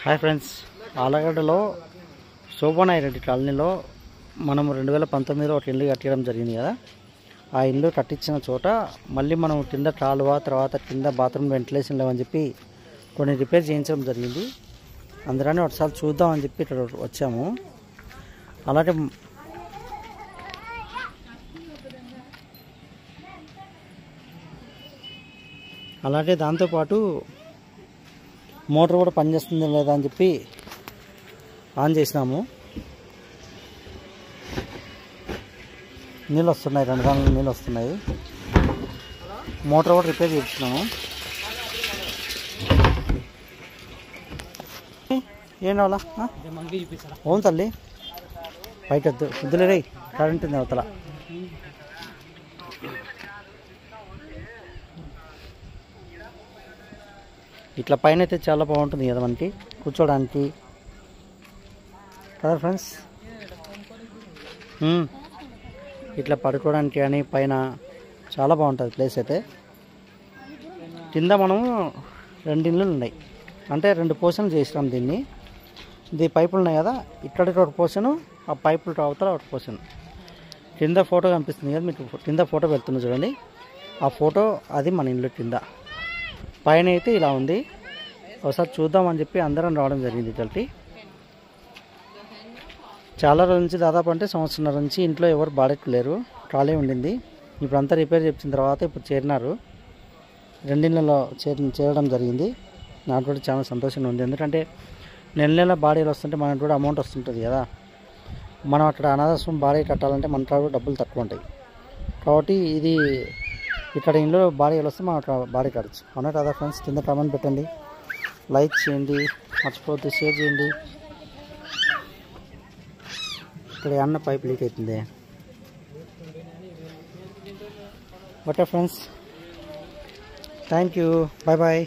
Hi friends, ఆలగడ్డలో శోభనాయి Reddy కాలనీలో మనం 2019లో ఒక ఇల్లు కట్టడం జరిగింది కదా. ఆ ఇల్లు కట్టించిన చోట మళ్ళీ మనం కింద కాలువ, తర్వాత కింద బాత్రూమ్ వెంటిలేషన్ లేవని చెప్పి కొన్ని రిపేర్ చేయించడం జరిగింది. అందుకని ఒకసారి చూద్దామని చెప్పి ఇక్కడ వచ్చాము. అలాగే దాంతోపాటు మోటార్ కూడా పనిచేస్తుంది లేదా అని చెప్పి ఆన్ చేసినాము. నీళ్ళు వస్తున్నాయి, 2 గంటల నీళ్ళు వస్తున్నాయి. మోటార్ కూడా రిపేర్ చేస్తున్నాము. ఏం కావాలా? అవును తల్లి, బయట వద్దులే రే, కరెంట్ ఉంది అవతల. ఇట్లా పైన అయితే చాలా బాగుంటుంది కదా మనకి కూర్చోడానికి కదా ఫ్రెండ్స్. ఇట్లా పడుకోవడానికి కానీ పైన చాలా బాగుంటుంది ప్లేస్ అయితే. కింద మనము 2 ఇళ్ళు ఉన్నాయి, అంటే 2 పోర్షన్లు చేసినాం దీన్ని. ఇది పైపులు ఉన్నాయి కదా, ఇక్కడికి ఒక పోర్షను, ఆ పైపులు అవతల ఒక పోర్షన్. కింద ఫోటో కనిపిస్తుంది కదా మీకు, కింద ఫోటో పెడుతుంది చూడండి. ఆ ఫోటో అది మన ఇల్లు కింద. పైన అయితే ఇలా ఉంది. ఒకసారి చూద్దామని చెప్పి అందరం రావడం జరిగింది. ఇక్కడికి చాలా రోజుల నుంచి, దాదాపు అంటే 1.5 సంవత్సరం నుంచి ఇంట్లో ఎవరు బాడెక్కలేరు, ఖాళీ ఉండింది. ఇప్పుడు అంతా రిపేర్ చేసిన తర్వాత ఇప్పుడు చేరినారు. 2 ఇళ్ళలో చేరడం జరిగింది. నాకు కూడా చాలా సంతోషంగా ఉంది. ఎందుకంటే నెల బాడీలు వస్తుంటే మనకు కూడా అమౌంట్ వస్తుంటుంది కదా. మనం అక్కడ అనాథాశ్రమం బాడీ కట్టాలంటే మన కాడ డబ్బులు తక్కువ ఉంటాయి. కాబట్టి ఇది ఇక్కడ ఇంట్లో బాడీలు వస్తే మనం అక్కడ బాడీ కట్టచ్చు. అవునా కదా ఫ్రెండ్స్? కింద కామెంట్ పెట్టండి, లైక్ చేయండి, మర్చిపోతే షేర్ చేయండి. ఇక్కడ అన్న పైప్ లీక్ అవుతుంది. Okay friends, thank you, bye bye.